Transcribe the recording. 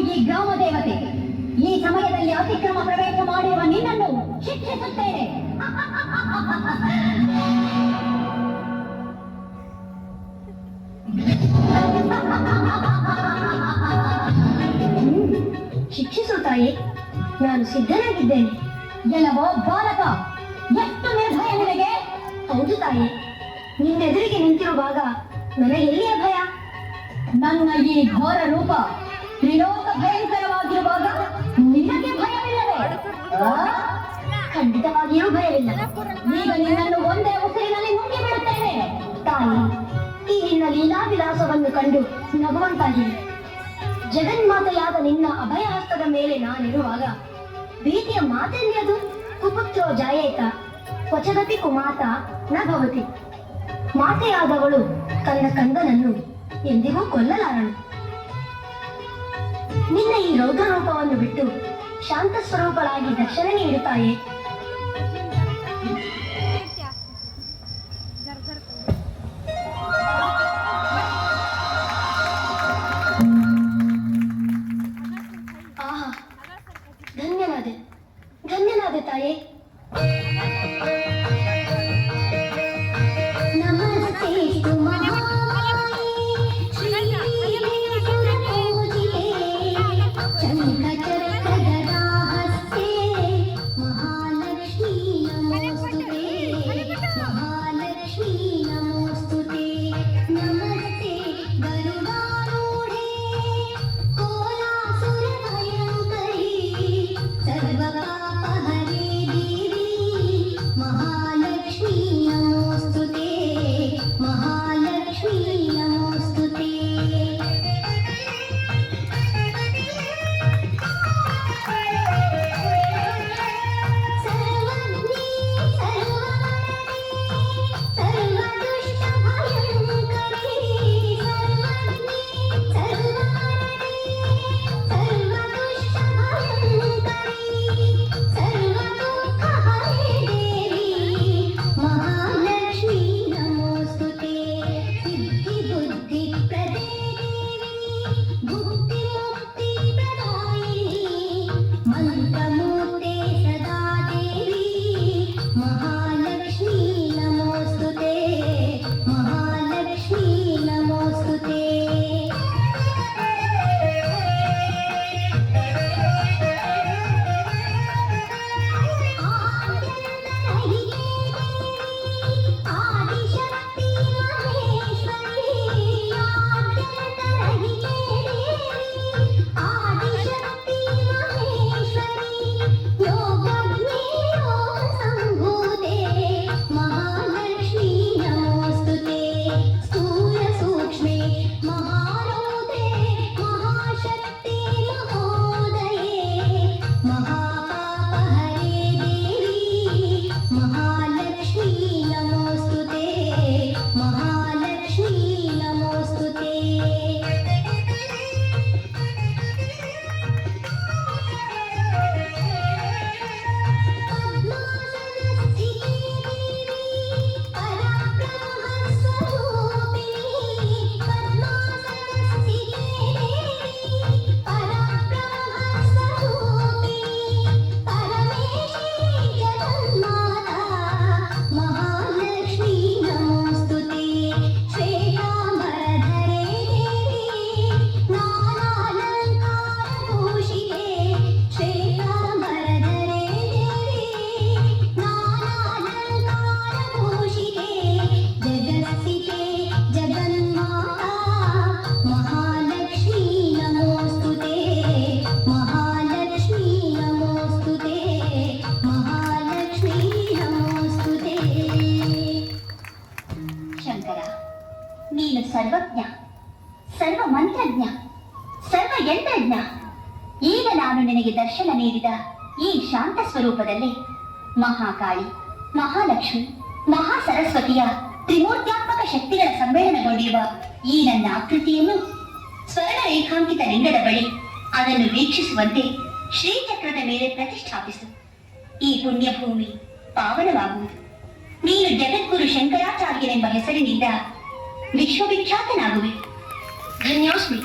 ಈ ಗ್ರಾಮ ದೇವತೆ. ಈ ಸಮಯದಲ್ಲಿ ಅತಿಕ್ರಮ ಪ್ರವೇಶ ಮಾಡಿರುವ ನಿನ್ನನ್ನು ಶಿಕ್ಷಿಸುತ್ತೇನೆ. ಶಿಕ್ಷಿಸು ತಾಯಿ, ನಾನು ಸಿದ್ಧನಾಗಿದ್ದೇನೆ. ಎಲ್ಲವೋ ಬಾಲಕ, ಎಷ್ಟು ನಿರ್ಭಯ ನಿನಗೆ? ಹೌದು ತಾಯಿ, ನಿನ್ನೆದುರಿಗೆ ನಿಂತಿರುವಾಗ ನನಗೆ ಎಲ್ಲಿಯ ಭಯ? ನನ್ನ ಈ ಘೋರ ರೂಪ ತ್ರಿಲೋಕ ಭಯಂಕರವಾಗಿರುವಾಗ ನಿನಗೆ ಭಯವಿಲ್ಲವೇ? ಖಂಡಿತವಾಗಿಯೂ ಭಯವಿಲ್ಲ. ಈಗ ನಿನ್ನನ್ನು ಒಂದೇ ಉಸಿರಿನಲ್ಲಿ ನುಂಗಿ ಬಿಡುತ್ತೇನೆ. ತಾಯಿ, ಈ ನಿನ್ನ ಲೀಲಾವಿಲಾಸವನ್ನು ಕಂಡು ನಗುವಂತಾಗಿದೆ. ಜಗನ್ಮಾತೆಯಾದ ನಿನ್ನ ಅಭಯಹಸ್ತದ ಮೇಲೆ ನಾನಿರುವಾಗ ಭೀತಿಯ ಮಾತೆಲ್ಲಿಯದು? ಕುಪುತ್ರೋ ಜಾಯೇತ ಕ್ವಚದಪಿ ಕುಮಾತ ನ ಭವತಿ. ಮಾತೆಯಾದವಳು ತನ್ನ ಕಂದನನ್ನು ಎಂದಿಗೂ ಕೊಲ್ಲಲಾರಳು. ನಿನ್ನ ಈ ರೌದ್ರ ರೂಪವನ್ನು ಬಿಟ್ಟು ಶಾಂತ ಸ್ವರೂಪಳಾಗಿ ದರ್ಶನ ನೀಡುತ್ತಾಯೇ. ಆಹಾ, ಧನ್ಯನಾದೆ, ಧನ್ಯನಾದೆ ತಾಯೇ. ನೀನು ಸರ್ವಜ್ಞ, ಸರ್ವ ಮಂತ್ರಜ್ಞ, ಸರ್ವ ಯಂತ್ರಜ್ಞ. ಈಗ ನಾನು ನಿನಗೆ ದರ್ಶನ ನೀಡಿದ ಈ ಶಾಂತ ಸ್ವರೂಪದಲ್ಲಿ ಮಹಾಕಾಳಿ, ಮಹಾಲಕ್ಷ್ಮಿ, ಮಹಾ ಸರಸ್ವತಿಯ ತ್ರಿಮೂರ್ತ್ಯಾತ್ಮಕ ಶಕ್ತಿಗಳ ಸಮ್ಮೇಳನಗೊಂಡಿರುವ ಈ ನನ್ನ ಆಕೃತಿಯನ್ನು ಸ್ವರ್ಣ ರೇಖಾಂಕಿತ ಲಿಂಗದ ಬಳಿ ಅದನ್ನು ವೀಕ್ಷಿಸುವಂತೆ ಶ್ರೀಚಕ್ರದ ಮೇಲೆ ಪ್ರತಿಷ್ಠಾಪಿಸು. ಈ ಪುಣ್ಯಭೂಮಿ ಪಾವನವಾಗುವುದು. ನೀನು ಜಗದ್ಗುರು ಶಂಕರಾಚಾರ್ಯರೆಂಬ ಹೆಸರಿನಿಂದ ವಿಶ್ವವಿಖ್ಯಾತನಾಗುವೆ. ಧನ್ಯೋಸ್ಮಿ.